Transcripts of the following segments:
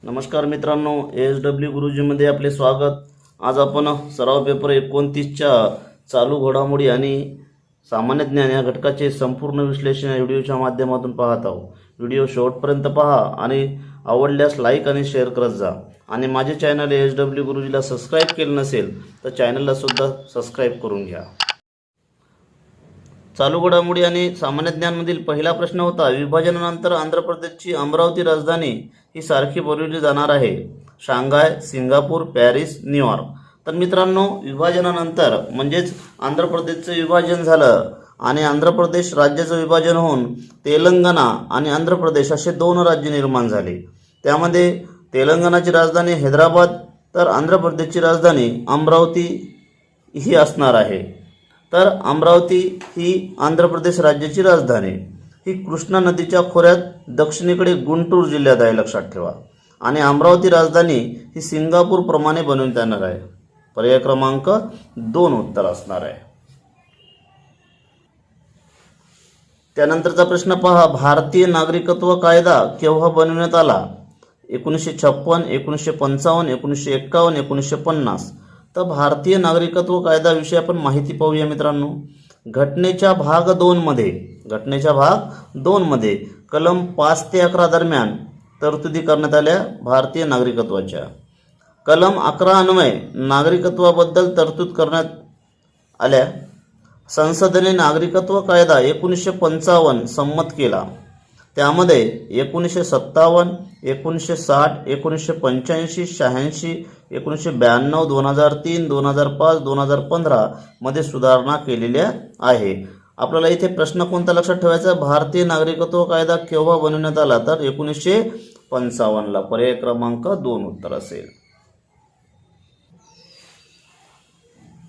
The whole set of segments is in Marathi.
नमस्कार मित्रांनो, ASW गुरुजीमध्ये आपले स्वागत। आज आपण सराव पेपर 29च्या चालू घडामोडी आणि सामान्य ज्ञान या घटकाचे संपूर्ण विश्लेषण या व्हिडिओच्या माध्यमातून पाहत आहोत। व्हिडिओ शेवटपर्यंत पहा आणि आवडल्यास लाईक आणि शेअर करत जा। आणि माझे चॅनल ASW गुरुजीला सबस्क्राइब केले नसेल तर चॅनलला सुद्धा सबस्क्राइब करून घ्या। चालू घडामोडी आणि सामान्य ज्ञानमधील पहिला प्रश्न होता, विभाजनानंतर आंध्र प्रदेशची अमरावती राजधानी ही सारखी बनवली जाणार आहे। Shanghai, Singapore, Paris, New York. तर मित्रांनो, विभाजनानंतर म्हणजेच आंध्र प्रदेशचं विभाजन झालं आणि आंध्र प्रदेश राज्याचं विभाजन होऊन तेलंगणा आणि आंध्र प्रदेश असे दोन राज्य निर्माण झाले। त्यामध्ये तेलंगणाची राजधानी हैदराबाद तर आंध्र प्रदेशची राजधानी अमरावती ही असणार आहे। तर अमरावती ही आंध्र प्रदेश राज्याची राजधानी ही कृष्णा नदीच्या खोऱ्यात दक्षिणेकडे गुंटूर जिल्ह्यात आहे, लक्षात ठेवा। आणि अमरावती राजधानी ही सिंगापूर प्रमाणे बनवण्यात येणार आहे। पर्याय क्रमांक 2 उत्तर असणार आहे। त्यानंतरचा प्रश्न पहा, भारतीय नागरिकत्व कायदा केव्हा बनवण्यात आला? 1956, 1955, 1951, 1950। तर भारतीय नागरिकत्व कायदा विषयी आपण माहिती पाहूया मित्रांनो। घटनेच्या भाग 2 मध्ये कलम 5 ते 11 दरम्यान तरतुदी करण्यात आल्या भारतीय नागरिकत्वाच्या। कलम 11 अन्वये नागरिकत्वाबद्दल तरतूद करण्यात आल्या। संसदेने नागरिकत्व कायदा 1955 संमत केला। त्यामध्ये 1957, 1960, 1985, 86, 1992, 2003, 2005, 2015 मध्ये सुधारणा केलेल्या आहे। आपल्याला इथे प्रश्न कोणता लक्षात ठेवायचा? भारतीय नागरिकत्व कायदा केव्हा बनवण्यात आला? तर 1955 ला। पर्याय क्रमांक 2 उत्तर असेल।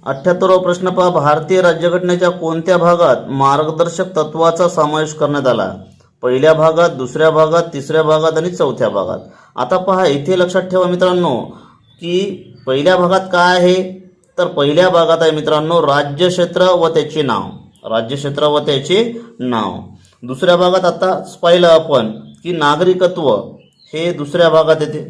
78वा प्रश्न पहा, भारतीय राज्यघटनेच्या कोणत्या भागात मार्गदर्शक तत्वाचा समावेश करण्यात आला? पहिल्या भागात, दुसऱ्या भागात, तिसऱ्या भागात आणि चौथ्या भागात। आता पहा, इथे लक्षात ठेवा मित्रांनो की पहिल्या भागात काय आहे? तर पहिल्या भागात आहे मित्रांनो राज्यक्षेत्र व त्याचे नाव, राज्यक्षेत्र व त्याचे नाव। दुसऱ्या भागात आता पाहिलं आपण की नागरिकत्व हे दुसऱ्या भागात येते।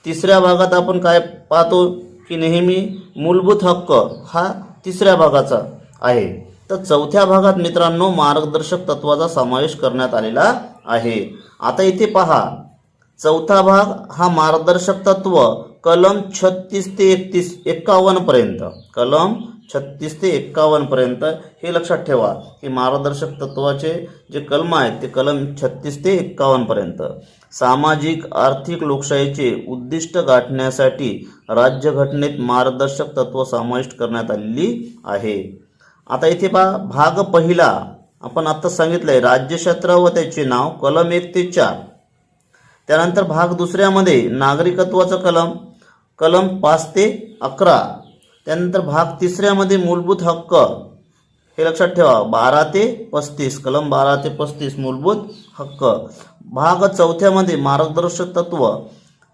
तिसऱ्या भागात आपण काय पाहतो की नेहमी मूलभूत हक्क हा तिसऱ्या भागाचा आहे। तर चौथ्या भागात मित्रांनो मार्गदर्शक तत्वाचा समावेश करण्यात आलेला आहे। आता इथे पहा, चौथा भाग हा मार्गदर्शक तत्व कलम 36 ते 51 पर्यंत, कलम 36 ते 51 पर्यंत हे लक्षात ठेवा की मार्गदर्शक तत्वाचे जे कलम आहेत ते कलम 36 ते 51 पर्यंत। सामाजिक आर्थिक लोकशाहीचे उद्दिष्ट गाठण्यासाठी राज्यघटनेत मार्गदर्शक तत्व समाविष्ट करण्यात आलेली आहे। आता इथे पहा, भाग पहिला आपण आता सांगितलंय राज्यक्षेत्र व त्याचे नाव, कलम 1 ते 4। त्यानंतर भाग दुसऱ्यामध्ये नागरिकत्वाचं कलम 5 ते 11। त्यानंतर भाग तिसऱ्यामध्ये मूलभूत हक्क हे लक्षात ठेवा 12 ते 35, कलम 12 ते 35 मूलभूत हक्क। भाग चौथ्यामध्ये मार्गदर्शक तत्व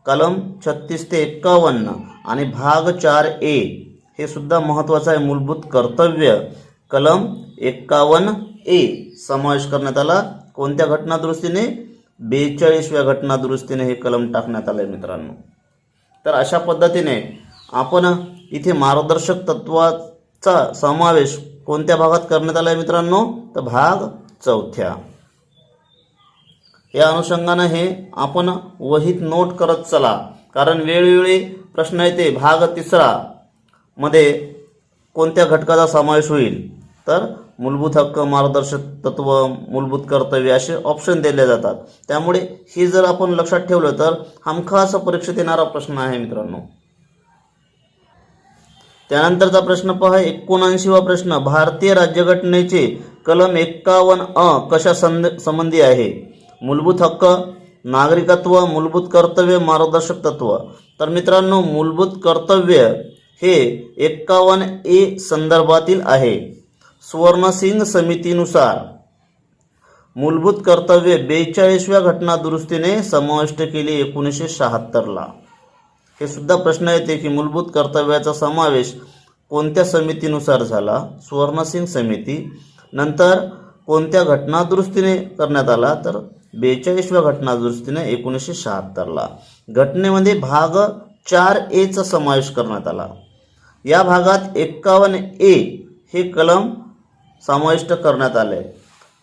कलम 36 ते 51 आणि भाग 4A हे सुद्धा महत्त्वाचं आहे, मूलभूत कर्तव्य कलम 51A समावेश करण्यात आला। कोणत्या घटनादुरुस्तीने? 42व्या घटनादुरुस्तीने हे कलम टाकण्यात आले मित्रांनो। तर अशा पद्धतीने आपण इथे मार्गदर्शक तत्वाचा समावेश कोणत्या भागात करण्यात आला आहे मित्रांनो? तर भाग चौथ्या। या अनुषंगाने हे आपण वहीत नोट करत चला, कारण वेळोवेळी प्रश्न येते भाग तिसरा मध्ये कोणत्या घटकाचा समावेश होईल? तर मूलभूत हक्क, मार्गदर्शक तत्व, मूलभूत कर्तव्य असे ऑप्शन दिले जातात। त्यामुळे हे जर आपण लक्षात ठेवलं तर हमखास परीक्षेत येणारा प्रश्न आहे मित्रांनो। त्यानंतरचा प्रश्न पहा, 79वा प्रश्न, भारतीय राज्यघटनेचे कलम 51 कशा संबंधी आहे? मूलभूत हक्क, नागरिकत्व, मूलभूत कर्तव्य, मार्गदर्शक तत्व। तर मित्रांनो मूलभूत कर्तव्य हे 51A संदर्भातील आहे। सुवर्णसिंग समितीनुसार मूलभूत कर्तव्य 42व्या घटनादुरुस्तीने समाविष्ट केली 1976 ला। हे सुद्धा प्रश्न येते की मूलभूत कर्तव्याचा समावेश कोणत्या समितीनुसार झाला? सुवर्णसिंग समिती। नंतर कोणत्या घटनादुरुस्तीने करण्यात आला? तर 42व्या घटनादुरुस्तीने 1976 ला। घटनेमध्ये भाग 4A चा समावेश करण्यात आला. या भागात 51A हे कलम समाविष्ट करण्यात आले.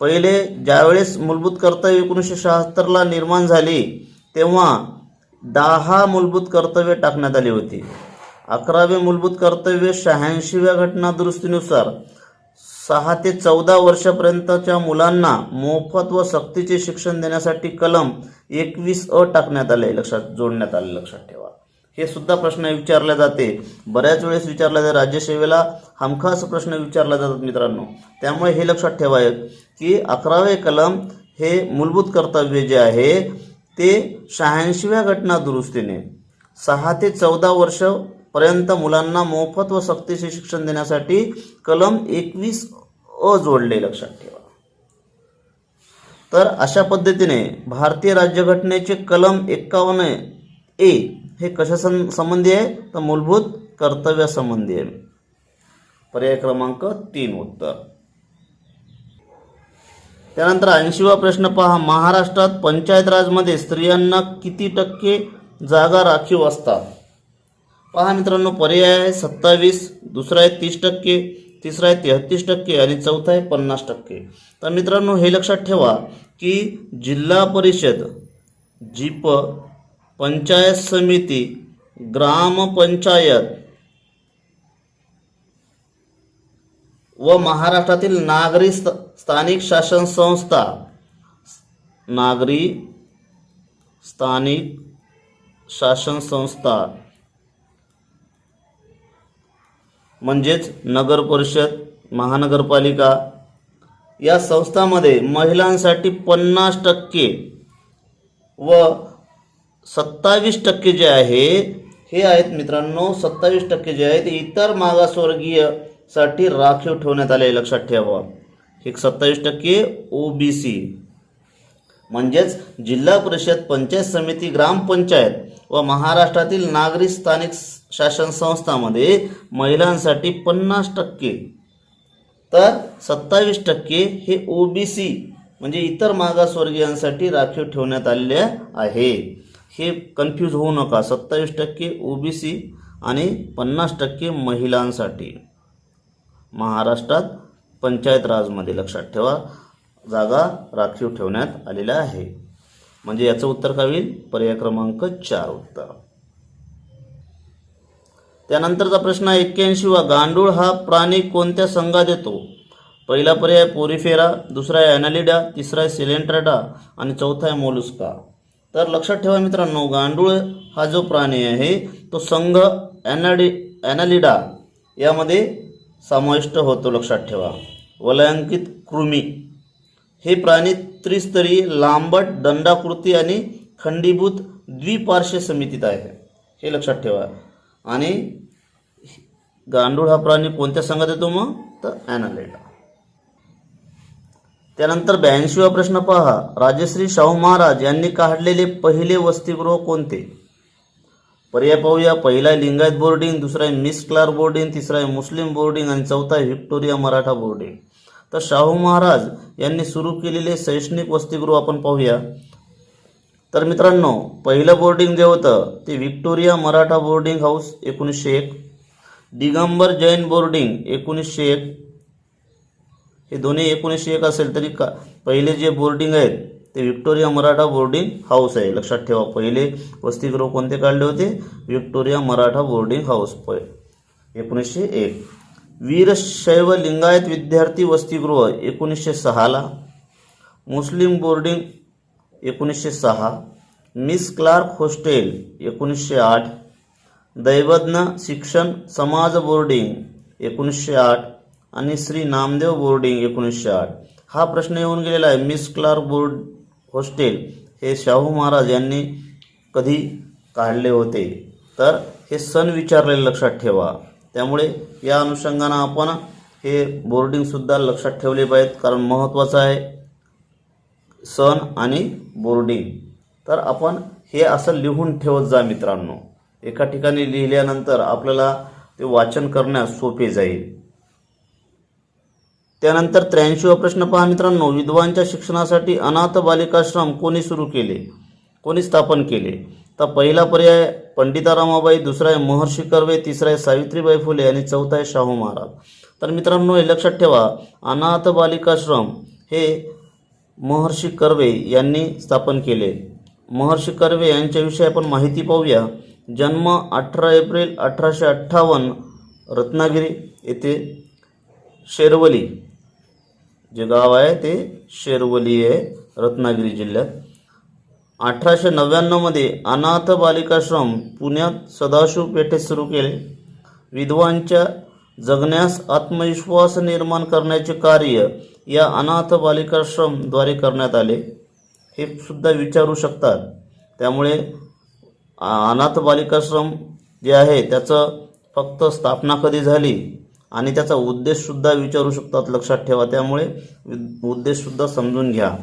पहिले ज्यावेळेस मूलभूत कर्तव्य 1976ला निर्माण झाली तेव्हा 10 मूलभूत कर्तव्य टाकण्यात आली होती. 11वे मूलभूत कर्तव्य 86व्या घटना दुरुस्तीनुसार 6 ते 14 वर्षापर्यंतच्या मुलांना मोफत व सक्तीचे शिक्षण देण्यासाठी कलम 21A टाकण्यात आले, जोडण्यात आले. लक्षात ठेवा, हे सुद्धा प्रश्न विचारले जाते, बऱ्याच वेळेस विचारला जाते. राज्यसेवेला हमखास प्रश्न विचारले जातात मित्रांनो. त्यामुळे हे लक्षात ठेवायचं की 11वे कलम हे मूलभूत कर्तव्य जे आहे ते 86व्या घटना दुरुस्तीने 6 ते 14 वर्षापर्यंत मुलांना मोफत व सक्तीचे शिक्षण देण्यासाठी कलम 21A जोडले. लक्षात ठेवा. तर अशा पद्धतीने भारतीय राज्यघटनेचे कलम 51A हे कशा संबंधी आहे, तर मूलभूत कर्तव्यासंबंधी आहे. पर्याय क्रमांक 3 उत्तर. त्यानंतर 80वा प्रश्न पहा. महाराष्ट्रात पंचायत राजमध्ये स्त्रियांना किती टक्के जागा राखीव असतात? पहा मित्रांनो, पर्याय आहे 27, दुसरा आहे 30%, तिसरा आहे 33% आणि चौथा आहे 50%. तर मित्रांनो हे लक्षात ठेवा की जिल्हा परिषद, जीप, पंचायत समिती, ग्रामपंचायत व महाराष्ट्रातील नागरी स्थानिक शासन संस्था, नागरी स्थानिक शासन संस्था म्हणजेच नगर परिषद, महानगरपालिका या संस्थांमध्ये महिलांसाठी 50% व 27% जे आहे हे आहेत मित्रांनो. 27% जे आहे ते इतर मागासवर्गीय साठी राखीव ठेवण्यात आले. लक्षात ठेवा, हे 27% OBC म्हणजेच जिल्हा परिषद, पंचायत समिती, ग्रामपंचायत व महाराष्ट्रातील नागरी स्थानिक शासन संस्थांमध्ये महिलांसाठी 50%, तर 27% हे OBC म्हणजे इतर मागासवर्गीयांसाठी राखीव ठेवण्यात आलेले आहे. हे कन्फ्यूज होऊ नका. 27% OBC आणि 50% महिलांसाठी महाराष्ट्रात पंचायत राजमध्ये लक्षात ठेवा जागा राखीव ठेवण्यात आलेल्या आहे. म्हणजे याचं उत्तर काय होईल? पर्याय क्रमांक 4 उत्तर. त्यानंतरचा प्रश्न आहे 81वा. गांडूळ हा प्राणी कोणत्या संघात येतो? पहिला पर्याय पोरिफेरा, दुसरा आहे ॲनालिडा, तिसरा आहे सिलेंट्रेटा आणि चौथा आहे मोलुस्का. तर लक्षात ठेवा मित्रांनो, गांडूळ हा जो प्राणी आहे तो संघ ॲनालिडा यामध्ये समाविष्ट होतो. लक्षात ठेवा. वलयांकित कृमी हे प्राणी त्रिस्तरीय, लांबट, दंडाकृती आणि खंडीभूत द्विपार्श्व समितीत आहे, हे लक्षात ठेवा. आणि गांडूळ हा प्राणी कोणत्या संघात येतो मग? तर ॲनालिडा. त्यानंतर 82वा प्रश्न पहा. राजश्री शाहू महाराज यांनी काढलेले पहिले वसतिगृह कोणते? पर्याय पाहूया. पहिला आहे लिंगायत बोर्डिंग, दुसरा आहे मिस क्लार्क बोर्डिंग, तिसरा आहे मुस्लिम बोर्डिंग आणि चौथा आहे व्हिक्टोरिया मराठा बोर्डिंग. तर शाहू महाराज यांनी सुरू केलेले शैक्षणिक वसतिगृह आपण पाहूया. तर मित्रांनो, पहिलं बोर्डिंग जे होतं ते Victoria Maratha boarding house 1901, Digambar Jain boarding 1901. हे दोन्ही 1901 असेल तरी पहिले जे बोर्डिंग आहेत ते व्हिक्टोरिया मराठा बोर्डिंग हाऊस आहे. लक्षात ठेवा, पहिले वसतिगृह कोणते काढले होते? Victoria Maratha boarding house 1901. Veerashaiva Lingayat विद्यार्थी वसतिगृह 1906ला, Muslim boarding 1906, miss Clark hostel 1908, दैवज्ञ शिक्षण समाज बोर्डिंग 1908 आणि श्री नामदेव बोर्डिंग 1908. हा प्रश्न येऊन गेलेला आहे. मिस क्लार्क बोर्ड हॉस्टेल हे शाहू महाराज यांनी कधी काढले होते? तर हे सन विचारलेले लक्षात ठेवा. त्यामुळे या अनुषंगानं आपण हे बोर्डिंगसुद्धा लक्षात ठेवले पाहिजेत, कारण महत्त्वाचं आहे सन आणि बोर्डिंग. तर आपण हे असं लिहून ठेवत जा मित्रांनो. एका ठिकाणी लिहिल्यानंतर आपल्याला ते वाचन करण्यास सोपे जाईल. त्यानंतर 83वा प्रश्न पहा मित्रांनो. विधवांच्या शिक्षणासाठी अनाथ बालिकाश्रम कोणी सुरू केले, कोणी स्थापन केले? तर पहिला पर्याय पंडिता रमाबाई, दुसरा आहे महर्षी कर्वे, तिसरा आहे सावित्रीबाई फुले आणि चौथा आहे शाहू महाराज. तर मित्रांनो हे लक्षात ठेवा, अनाथ बालिकाश्रम हे महर्षी कर्वे यांनी स्थापन केले. महर्षी कर्वे यांच्याविषयी आपण माहिती पाहूया. जन्म 18 एप्रिल 1858 रत्नागिरी येथे. शेरवली जे गाव आहे ते शेरवली आहे रत्नागिरी जिल्ह्यात. 1899 मध्ये अनाथ बालिकाश्रम पुण्यात सदाशिव पेठेत सुरू केले. विधवांच्या जगण्यास आत्मविश्वास निर्माण करण्याचे कार्य या अनाथ बालिकाश्रमद्वारे करण्यात आले. हे सुद्धा विचारू शकतात. त्यामुळे अनाथ बालिकाश्रम जे आहे त्याचं फक्त स्थापना कधी झाली आणि त्याचा उद्देशसुद्धा विचारू शकतात, लक्षात ठेवा. त्यामुळे उद्देशसुद्धा समजून घ्या.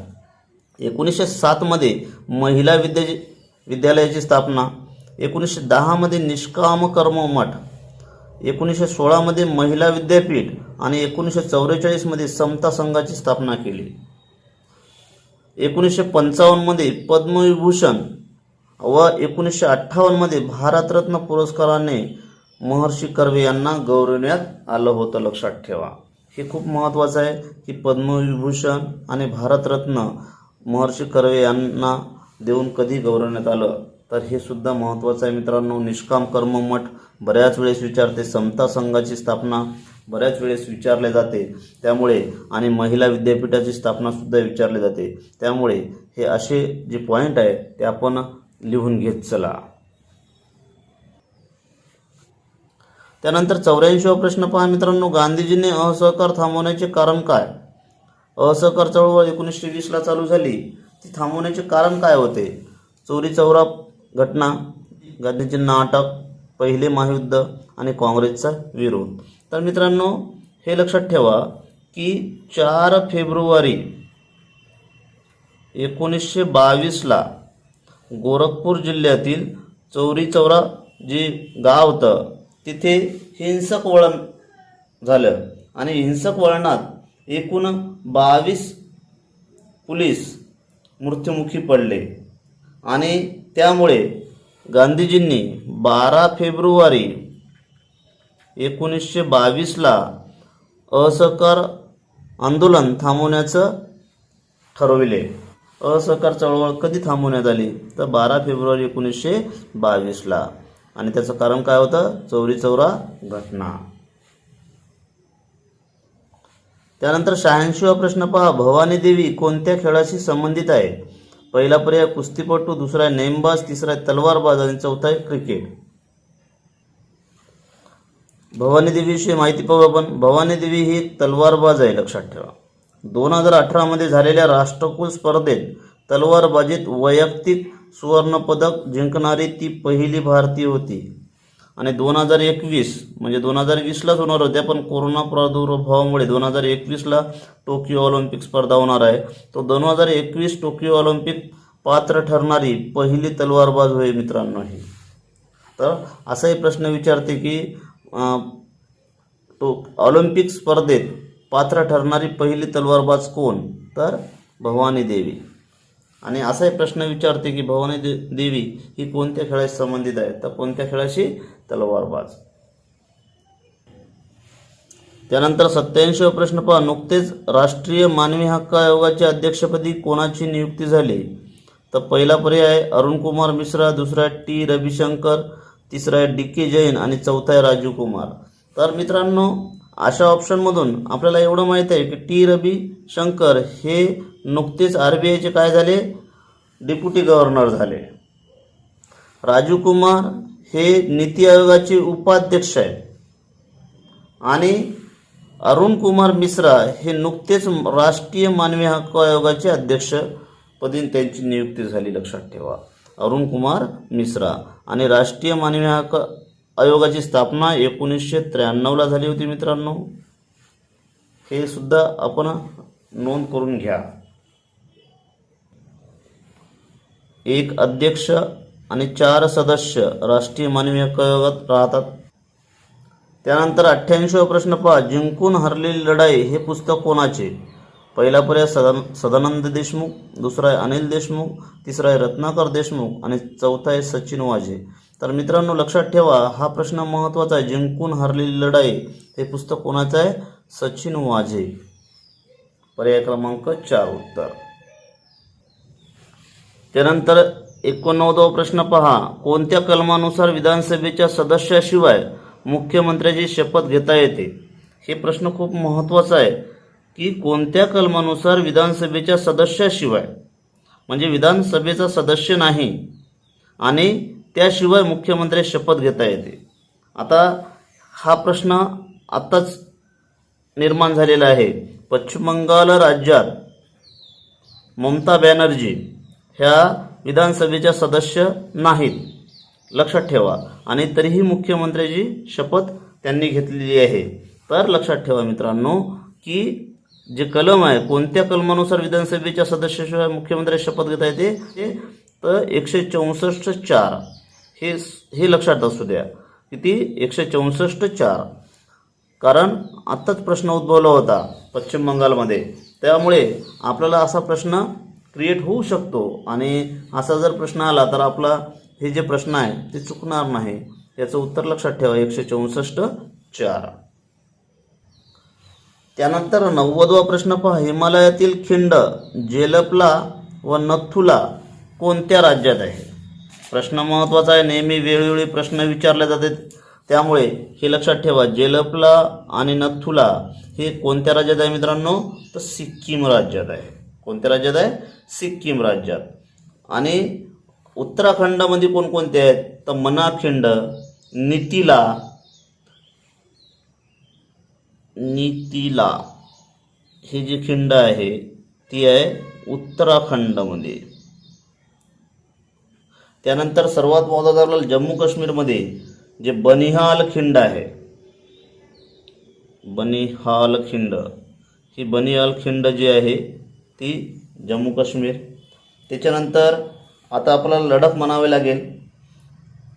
1907 मध्ये महिला विद्यालयाची स्थापना, 1910 मध्ये निष्काम कर्म मठ, 1916 मध्ये महिला विद्यापीठ आणि 1944 मध्ये समता संघाची स्थापना केली. 1955 मध्ये पद्मविभूषण व 1958 मध्ये भारतरत्न पुरस्काराने महर्षी कर्वे यांना गौरवण्यात आलं होतं, लक्षात ठेवा. हे खूप महत्त्वाचं आहे की पद्मविभूषण आणि भारतरत्न महर्षी कर्वे यांना देऊन कधी गौरवण्यात आलं, तर हे सुद्धा महत्त्वाचं आहे मित्रांनो. निष्काम कर्म मठ बऱ्याच वेळेस विचारते, समता संघाची स्थापना बऱ्याच वेळेस विचारले जाते. त्यामुळे आणि महिला विद्यापीठाची स्थापना सुद्धा विचारले जाते. त्यामुळे हे असे जे पॉईंट आहे ते आपण लिहून घेत चला. त्यानंतर 84वा प्रश्न पहा मित्रांनो, गांधीजींनी असहकार थांबवण्याचे कारण काय? असहकार चळवळ 1920 ला चालू झाली, ती थांबवण्याचे कारण काय होते? चोरी चौरा घटना, गांधीजींना अटक, पहिले महायुद्ध आणि काँग्रेसचा विरोध. तर मित्रांनो हे लक्षात ठेवा की 4 फेब्रुवारी 1922 ला गोरखपूर जिल्ह्यातील चौरी चौरा जे गाव होतं तिथे हिंसक वळण झालं आणि हिंसक वळणात एकूण 22 पोलीस मृत्युमुखी पडले आणि त्यामुळे गांधीजींनी 12 फेब्रुवारी 1922 ला असहकार आंदोलन थांबवण्याचं ठरविले. असहकार चळवळ कधी थांबवण्यात आली? तर 12 फेब्रुवारी 1922 ला. आणि त्याचं कारण काय होतं? चौरी चौरा घटना. त्यानंतर 86वा प्रश्न पहा, भवानी देवी कोणत्या खेळाशी संबंधित आहे? पहिला पर्याय कुस्तीपटू, दुसरा आहे नेमबाज, तिसरा आहे तलवारबाज आणि चौथा आहे क्रिकेट. भवानी देवीविषयी माहिती पाहू आपण. भवानी देवी ही तलवारबाज आहे, लक्षात ठेवा. 2018 मध्ये झालेल्या राष्ट्रकुल स्पर्धेत तलवारबाजीत वैयक्तिक सुवर्णपदक जिंकणारी ती पहिली भारतीय होती. आणि 2021 म्हणजे 2020 लाच होणार होत्या, पण कोरोना प्रादुर्भावामुळे 2021 ला टोकियो ऑलिम्पिक स्पर्धा होणार आहे. तो 2021 टोकियो ऑलिम्पिक पात्र ठरणारी पहिली तलवारबाज होय मित्रांनो ही. तर असाही प्रश्न विचारते की ऑलिम्पिक स्पर्धेत पात्र ठरणारी पहिली तलवारबाज कोण? तर भवानी देवी. आणि असाही प्रश्न विचारते की भवानी देवी ही कोणत्या खेळाशी संबंधित आहे? तर कोणत्या खेळाशी? तलवारबाज. त्यानंतर 87वा प्रश्न पहा, नुकतेच राष्ट्रीय मानवी हक्क आयोगाच्या अध्यक्षपदी कोणाची नियुक्ती झाली? तर पहिला पर्याय आहे अरुण कुमार मिश्रा, दुसरा आहे टी रविशंकर, तिसरा आहे DK जैन आणि चौथा आहे राजीव कुमार. तर मित्रांनो अशा ऑप्शनमधून आपल्याला एवढं माहीत आहे की टी रविशंकर हे नुकतेच RBIचे काय झाले? डेप्युटी गव्हर्नर झाले. राजीव कुमार हे नीती आयोगाचे उपाध्यक्ष आहेत आणि अरुण कुमार मिश्रा हे नुकतेच राष्ट्रीय मानवी हक्क आयोगाचे अध्यक्षपदी त्यांची नियुक्ती झाली, लक्षात ठेवा. अरुण कुमार मिश्रा. आणि राष्ट्रीय मानवी हक्क आयोगाची स्थापना 1993 ला झाली होती मित्रांनो. हे सुद्धा आपण नोंद करून घ्या. एक अध्यक्ष आणि 4 सदस्य राष्ट्रीय मानवी हक्क आयोगात राहतात. त्यानंतर 88वा प्रश्न पहा, जिंकून हरलेली लढाई हे पुस्तक कोणाचे? पहिला पर्याय सदानंद देशमुख, दुसरा आहे अनिल देशमुख, तिसरा आहे रत्नाकर देशमुख आणि चौथा आहे सचिन वाझे. तर मित्रांनो लक्षात ठेवा, हा प्रश्न महत्त्वाचा आहे. जिंकून हरलेली लढाई हे पुस्तक कोणाचं आहे? सचिन वाझे. पर्याय क्रमांक 4 उत्तर. त्यानंतर 89वा प्रश्न पहा. कोणत्या कलमानुसार विधानसभेच्या सदस्याशिवाय मुख्यमंत्र्याची शपथ घेता येते? हे प्रश्न खूप महत्त्वाचा आहे की कोणत्या कलमानुसार विधानसभेच्या सदस्याशिवाय, म्हणजे विधानसभेचा सदस्य नाही आणि त्याशिवाय मुख्यमंत्री शपथ घेता येते. आता हा प्रश्न आत्ताच निर्माण झालेला आहे. पश्चिम बंगाल राज्यात ममता बॅनर्जी ह्या विधानसभेच्या सदस्य नाहीत, लक्षात ठेवा, आणि तरीही मुख्यमंत्र्याची शपथ त्यांनी घेतलेली आहे. तर लक्षात ठेवा मित्रांनो की जे कलम आहे, कोणत्या कलमानुसार विधानसभेच्या सदस्याशिवाय मुख्यमंत्री शपथ घेता येते, तर 164(4). हे लक्षात असू द्या. किती? 164(4). कारण आत्ताच प्रश्न उद्भवला होता पश्चिम बंगालमध्ये, त्यामुळे आपल्याला असा प्रश्न क्रिएट होऊ शकतो आणि असा जर प्रश्न आला तर आपला हे जे प्रश्न आहे ते चुकणार नाही. याचं उत्तर लक्षात ठेवा 164(4). त्यानंतर 90वा प्रश्न पहा. हिमालयातील खिंड जेलपला व नथुला कोणत्या राज्यात आहे? प्रश्न महत्त्वाचा आहे. नेहमी वेळोवेळी प्रश्न विचारले जातात, त्यामुळे हे लक्षात ठेवा. जेलपला आणि नथुला हे कोणत्या राज्यात आहे मित्रांनो? तर सिक्कीम राज्यात आहे. कोणत्या राज्यात आहे? सिक्कीम राज्यात. आणि उत्तराखंडमध्ये कोणकोणते आहेत? तर मनाखिंड, नीतिला ही जी खिंड आहे ती आहे उत्तराखंडमध्ये. त्यानंतर सर्वात महत्त्वाचा जम्मू काश्मीरमध्ये जे बनिहाल खिंड आहे, बनिहाल खिंड, ही बनिहाल खिंड जी आहे ती जम्मू काश्मीर. त्याच्यानंतर आता आपल्याला लडाख म्हणावे लागेल.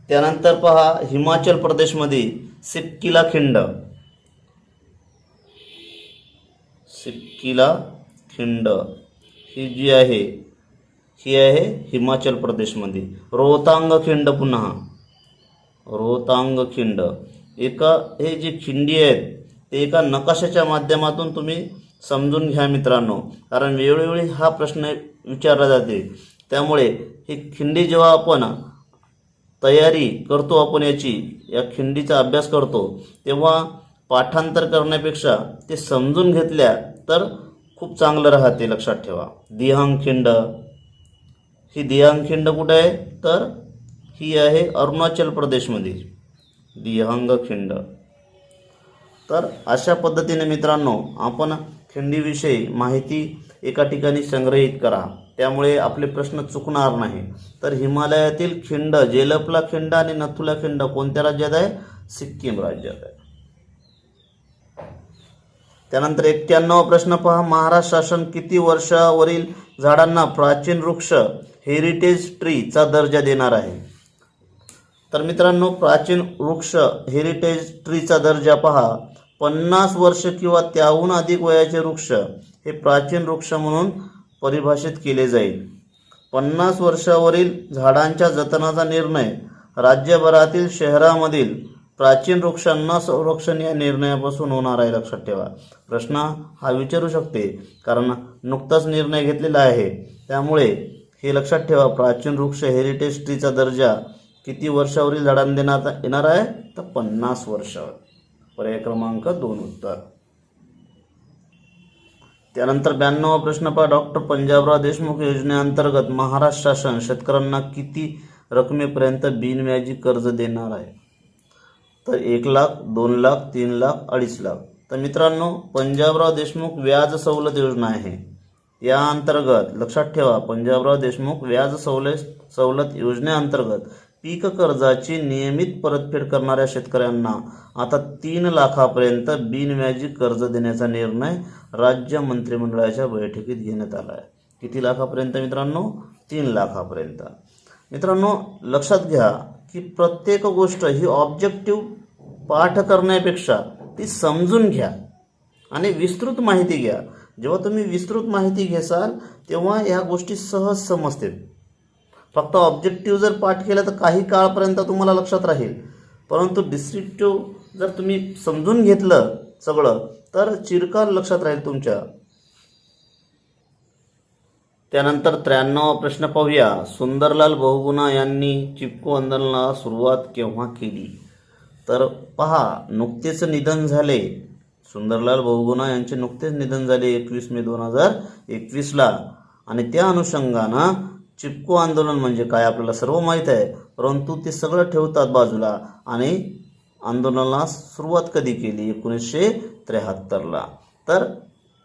त्यानंतर पहा हिमाचल प्रदेशमध्ये सिक्कीला खिंड ही जी आहे ही आहे हिमाचल प्रदेशमध्ये. रोहतांग खिंड, पुन्हा रोहतांग खिंड. हे जी खिंडी आहेत ते एका नकाशाच्या माध्यमातून तुम्ही समजून घ्या मित्रांनो, कारण वेळोवेळी हा प्रश्न विचारला जाते. त्यामुळे ही खिंडी जेव्हा आपण तयारी करतो, आपण या खिंडीचा अभ्यास करतो, तेव्हा पाठांतर करण्यापेक्षा ते समजून घेतल्या तर खूप चांगलं राहते. लक्षात ठेवा. दिहांग खिंड, ही दिहांग खिंड कुठे आहे? तर ही आहे अरुणाचल प्रदेशमध्ये, दिहांग खिंड. तर अशा पद्धतीने मित्रांनो आपण खिंडीविषयी माहिती एका ठिकाणी संग्रहित करा, त्यामुळे आपले प्रश्न चुकणार नाही. तर हिमालयातील खिंड जेलपला खिंड आणि नथुला खिंड कोणत्या राज्यात आहे? सिक्कीम राज्यात आहे. त्यानंतर 91वा प्रश्न पहा. महाराष्ट्र शासन किती वर्षावरील झाडांना प्राचीन वृक्ष हेरिटेज ट्रीचा दर्जा देणार आहे? तर मित्रांनो प्राचीन वृक्ष हेरिटेज ट्रीचा दर्जा पहा. 50 वर्ष किंवा त्याहून अधिक वयाचे वृक्ष हे प्राचीन वृक्ष म्हणून परिभाषित केले जाईल. 50 वर्षावरील झाडांच्या जतनाचा निर्णय राज्यभरातील शहरामधील प्राचीन वृक्षांना संरक्षण या निर्णयापासून होणार आहे. लक्षात ठेवा. प्रश्न हा विचारू शकते कारण नुकताच निर्णय घेतलेला आहे, त्यामुळे हे लक्षात ठेवा. प्राचीन वृक्ष हेरिटेज ट्रीचा दर्जा किती वर्षावरील झाडांना देण्यात येणार आहे? तर 50 वर्षावर. पर्याय क्रमांक 2 उत्तर. त्यानंतर 92वा प्रश्न पहा. डॉक्टर पंजाबराव देशमुख योजनेअंतर्गत महाराष्ट्र शासन शेतकऱ्यांना किती रकमेपर्यंत बिनव्याजी कर्ज देणार आहे? तर 1 लाख, 2 लाख, 3 लाख, 2.5 लाख. तर मित्रांनो पंजाबराव देशमुख व्याज सवलत योजना आहे. या अंतर्गत लक्षात ठेवा, पंजाबराव देशमुख व्याज सवलत योजनेअंतर्गत पीक कर्जाची नियमित परतफेड करणाऱ्या शेतकऱ्यांना आता 3 लाखापर्यंत बिनव्याजी कर्ज देण्याचा निर्णय राज्य मंत्रिमंडळाच्या बैठकीत घेण्यात आला आहे. किती लाखापर्यंत मित्रांनो? 3 लाखापर्यंत. मित्रांनो लक्षात घ्या की प्रत्येक गोष्ट ही ऑब्जेक्टिव्ह पाठ करण्यापेक्षा ती समजून घ्या आणि विस्तृत माहिती घ्या. जेव्हा तुम्ही विस्तृत माहिती घेसाल तेव्हा ह्या गोष्टी सहज समजतील. फक्त ऑब्जेक्टिव्ह जर पाठ केलं तर काही काळपर्यंत तुम्हाला लक्षात राहील, परंतु डिस्क्रिप्टिव्ह जर तुम्ही समजून घेतलं सगळं तर चिरकाल लक्षात राहील तुमच्या. त्यानंतर 93वा प्रश्न पाहूया. सुंदरलाल बहुगुणा यांनी चिपको आंदोलनाला सुरुवात केव्हा केली? तर पहा, नुकतेच निधन झाले. सुंदरलाल बहुगुणा यांचे नुकतेच निधन झाले 21 मे 2021ला. आणि त्या अनुषंगानं चिपको आंदोलन म्हणजे काय आपल्याला सर्व माहीत आहे, परंतु ते सगळं ठेवतात बाजूला आणि आंदोलनाला सुरुवात कधी केली? 1973ला. तर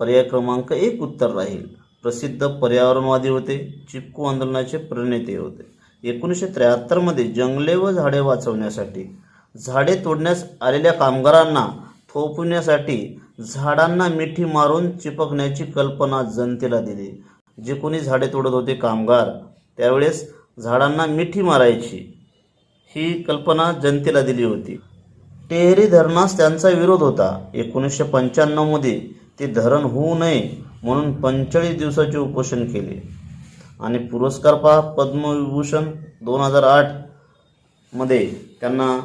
पर्याय क्रमांक 1 उत्तर राहील. प्रसिद्ध पर्यावरणवादी होते, चिपको आंदोलनाचे प्रणेते होते. 1973मध्ये जंगले व झाडे वाचवण्यासाठी, झाडे तोडण्यास आलेल्या कामगारांना थोपविण्यासाठी झाडांना मिठी मारून चिपकण्याची कल्पना जनतेला दिली. जे कोणी झाडे तोडत होते कामगार, त्यावेळेस झाडांना मिठी मारायची ही कल्पना जनतेला दिली होती. टेहरी धरणास त्यांचा विरोध होता. 1995मध्ये ते धरण होऊ नये म्हणून 45 दिवसाचे उपोषण केले. आणि पुरस्कार पहा, पद्मविभूषण 2008 मध्ये त्यांना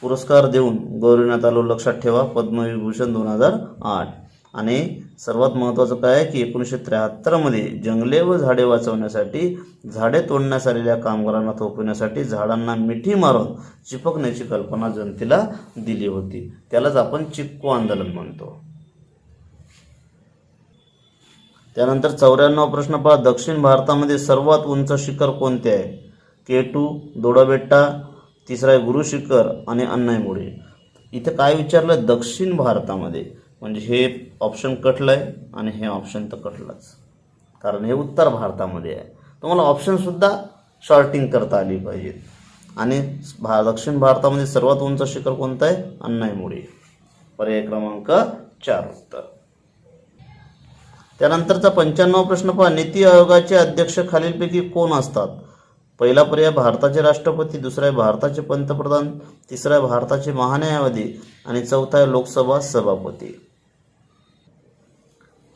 पुरस्कार देऊन गौरविण्यात आलो. लक्षात ठेवा, पद्मविभूषण 2008. आणि सर्वात महत्त्वाचं काय आहे की 1973मध्ये जंगले व झाडे वाचवण्यासाठी, झाडे तोडण्यास आलेल्या कामगारांना थोपविण्यासाठी झाडांना मिठी मारून चिपकण्याची कल्पना जनतेला दिली होती. त्यालाच आपण चिपको आंदोलन म्हणतो. त्यानंतर 94वा प्रश्न पहा. दक्षिण भारतामध्ये सर्वात उंच शिखर कोणते आहे? K2, दोडाबेट्टा, तिसरा आहे गुरु शिखर आणि अन्नाईमुळे. इथे काय विचारलं? दक्षिण भारतामध्ये, म्हणजे हे ऑप्शन कटलं आहे आणि हे ऑप्शन तर कटलंच, कारण हे उत्तर भारतामध्ये आहे. तुम्हाला ऑप्शनसुद्धा शॉर्टिंग करता आली पाहिजे. आणि दक्षिण भारतामध्ये सर्वात उंच शिखर कोणतं आहे? अन्नाईमुळे. पर्याय क्रमांक 4 उत्तर. त्यानंतरचा 95वा प्रश्न पहा. नीती आयोगाचे अध्यक्ष खालीलपैकी कोण असतात? पहिला पर्याय भारताचे राष्ट्रपती, दुसरा आहे भारताचे पंतप्रधान, तिसरा आहे भारताचे महान्यायवादी आणि चौथा आहे लोकसभा सभापती.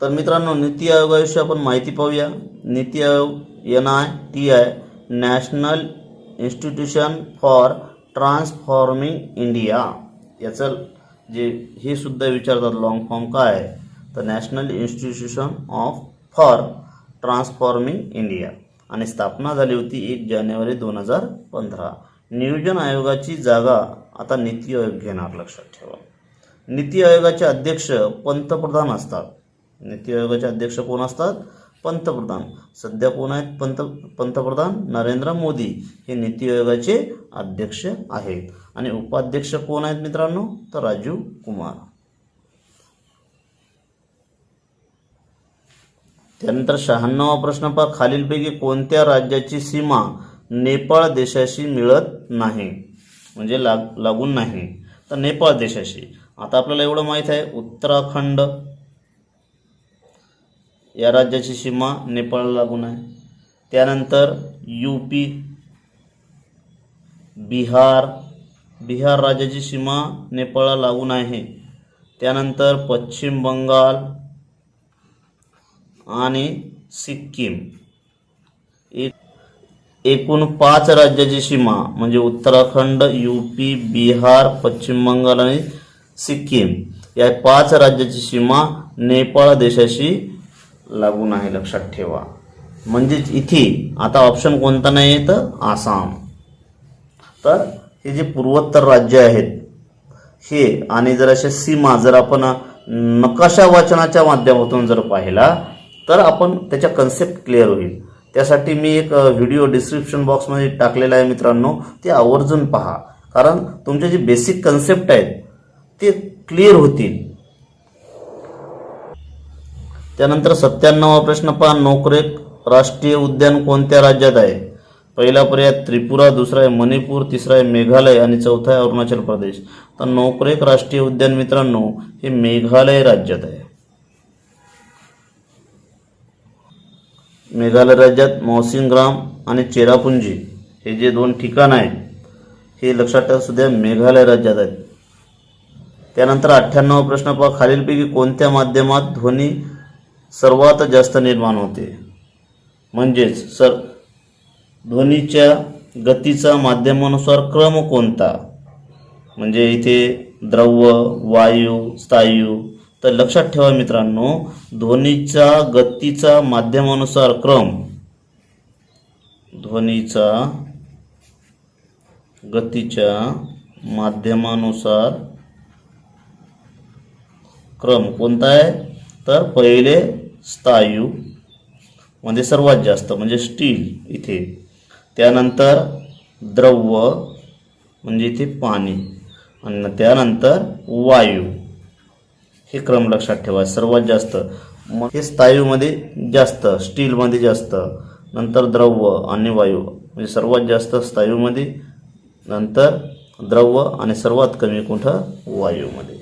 तर मित्रांनो, नीती आयोगाविषयी आपण माहिती पाहूया. NITI Aayog NITI, national institution for transforming India. याचं जे हे सुद्धा विचारतात लॉंग फॉर्म काय आहे, तर national institution for transforming India. आणि स्थापना झाली होती 1 जानेवारी 2015. नियोजन आयोगाची जागा आता नीती आयोग घेणार, लक्षात ठेवा. नीती आयोगाचे अध्यक्ष पंतप्रधान असतात. नीती आयोगाचे अध्यक्ष कोण असतात? पंतप्रधान. सध्या कोण आहेत पंतप्रधान? नरेंद्र मोदी हे नीती आयोगाचे अध्यक्ष आहेत. आणि उपाध्यक्ष कोण आहेत मित्रांनो? तर राजीव कुमार. त्यानंतर 96वा प्रश्न पहा. खालीलपैकी कोणत्या राज्याची सीमा नेपाळ देशाशी मिळत नाही, म्हणजे लागून नाही? तर नेपाळ देशाशी. आता आपल्याला एवढं माहीत आहे, उत्तराखंड या राज्याची सीमा नेपाळला लागून आहे. त्यानंतर UP, बिहार राज्याची सीमा नेपाळला लागून आहे. त्यानंतर पश्चिम बंगाल आणि सिक्कीम. एकूण 5 राज्याची सीमा म्हणजे उत्तराखंड, UP, बिहार, पश्चिम बंगाल आणि सिक्कीम या 5 राज्याची सीमा नेपाळ देशाशी लागून आहे, लक्षात ठेवा. म्हणजेच इथे आता ऑप्शन कोणता नाही आहे, तर आसाम. तर हे जे पूर्वोत्तर राज्य आहेत हे, आणि जर अशा सीमा जर आपण नकाशा वाचनाच्या माध्यमातून जर पाहिला तर आपण त्याच्या कन्सेप्ट क्लिअर होईल. त्यासाठी मी एक व्हिडिओ डिस्क्रिप्शन बॉक्समध्ये टाकलेला आहे मित्रांनो, ते आवर्जून पहा, कारण तुमचे जे बेसिक कन्सेप्ट आहेत ते क्लिअर होतील. त्यानंतर 97वा प्रश्न पहा. नोकरेक राष्ट्रीय उद्यान कोणत्या राज्यात आहे? पहिला पर्याय त्रिपुरा, दुसरा आहे मणिपूर, तिसरा आहे मेघालय आणि चौथा आहे अरुणाचल प्रदेश. तर नोकरेक राष्ट्रीय उद्यान मित्रांनो हे मेघालय राज्यात आहे. मेघालय राज्यात मौसिनराम आणि चेरापुंजी हे जे 2 ठिकाण आहेत हे लक्षात ठेवा, सुद्धा मेघालय राज्यात आहेत. त्यानंतर 98वा प्रश्न पहा. खालीलपैकी कोणत्या माध्यमात ध्वनी सर्वात जास्त निर्माण होते. म्हणजेच ध्वनीच्या गतीचा माध्यमानुसार क्रम कोणता, म्हणजे इथे द्रव्य, वायू, स्थायू. तर लक्षात ठेवा मित्रांनो, ध्वनीचा गतीचा माध्यमानुसार क्रम, ध्वनीचा गतीच्या माध्यमानुसार क्रम कोणता आहे, तर पहिले स्थायू मध्ये सर्वात जास्त म्हणजे स्टील इथे, त्यानंतर द्रव्य म्हणजे इथे पाणी, आणि त्यानंतर वायू. हे क्रम लक्षात ठेवा सर्वात जास्त. मग हे स्थायूमध्ये जास्त, स्टीलमध्ये जास्त, नंतर द्रव्य आणि वायू, म्हणजे सर्वात जास्त स्थायूमध्ये, नंतर द्रव्य आणि सर्वात कमी कुठं, वायूमध्ये.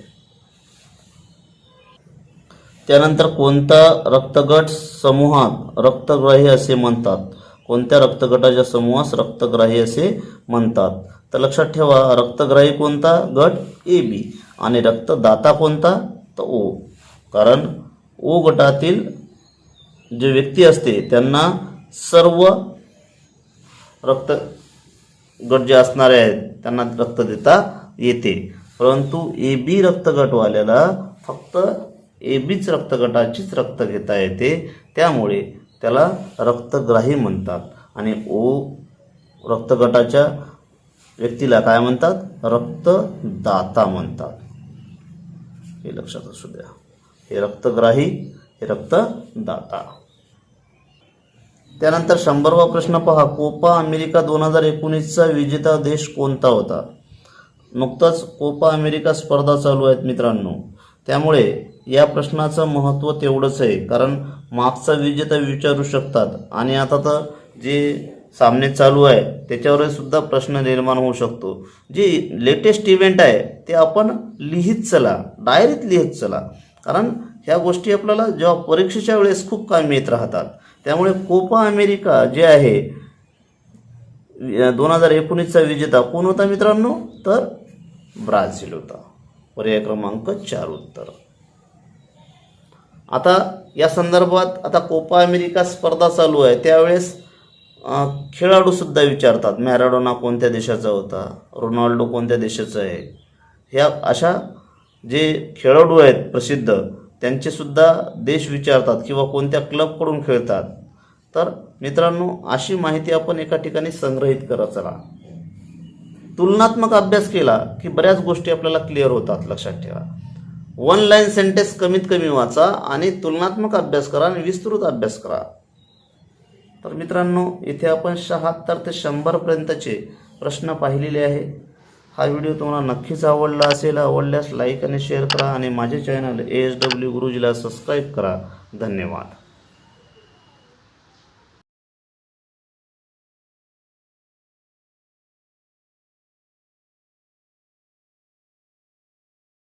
त्यानंतर कोणता रक्तगट समूहात रक्तग्राही असे म्हणतात, कोणत्या रक्तगटाच्या समूहास रक्तग्राही असे म्हणतात. तर लक्षात ठेवा, रक्तग्राही कोणता गट, ए बी, आणि रक्तदाता कोणता, तर ओ. कारण ओ गटातील जे व्यक्ती असते त्यांना सर्व रक्त गट जे असणारे आहेत त्यांना रक्त देता येते, परंतु ए बी रक्तगटवाल्याला फक्त ए बीच रक्तगटाचीच रक्त घेता येते, त्यामुळे त्याला रक्तग्राही म्हणतात. आणि ओ रक्तगटाच्या व्यक्तीला काय म्हणतात, रक्तदाता म्हणतात. हे लक्षात असू द्या, हे रक्तग्राही, हे रक्तदाता. त्यानंतर 100वा प्रश्न पहा, कोपा अमेरिका 2019चा विजेता देश कोणता होता. नुकताच कोपा अमेरिका स्पर्धा चालू आहेत मित्रांनो, त्यामुळे या प्रश्नाचं महत्त्व तेवढंच आहे, कारण मागचा विजेता विचारू शकतात, आणि आता तर जे सामने चालू आहे त्याच्यावर सुद्धा प्रश्न निर्माण होऊ शकतो. जे लेटेस्ट इव्हेंट आहे ते आपण लिहित चला, डायरीत लिहित चला, कारण ह्या गोष्टी आपल्याला जेव्हा परीक्षेच्या वेळेस खूप कामी येत राहतात. त्यामुळे कोपा अमेरिका जे आहे 2019चा विजेता कोण होता मित्रांनो, तर ब्राझील होता. पर्याय क्रमांक 4 उत्तर. आता या संदर्भात आता कोपा अमेरिका स्पर्धा चालू आहे त्यावेळेस खेळाडू सुद्धा विचारतात, मॅराडोना कोणत्या देशाचा होता, रोनाल्डो कोणत्या देशाचा आहे. ह्या अशा जे खेळाडू आहेत प्रसिद्ध त्यांचे सुद्धा देश विचारतात किंवा कोणत्या क्लबकडून खेळतात. तर मित्रांनो, अशी माहिती आपण एका ठिकाणी संग्रहित करत चला. तुलनात्मक अभ्यास केला की बऱ्याच गोष्टी आपल्याला क्लिअर होतात. लक्षात ठेवा, 1 लाईन सेंटेन्स कमीत कमी वाचा आणि तुलनात्मक अभ्यास करा आणि विस्तृत अभ्यास करा. तर मित्रांनो, इथे आपण 76 ते 100 पर्यंतचे प्रश्न पाहिलेले आहे. हा व्हिडिओ तुम्हाला नक्कीच आवडला असेल. आवडल्यास लाईक आणि शेअर करा आणि माझे चॅनल ASW गुरुजीला सबस्क्राईब करा. धन्यवाद.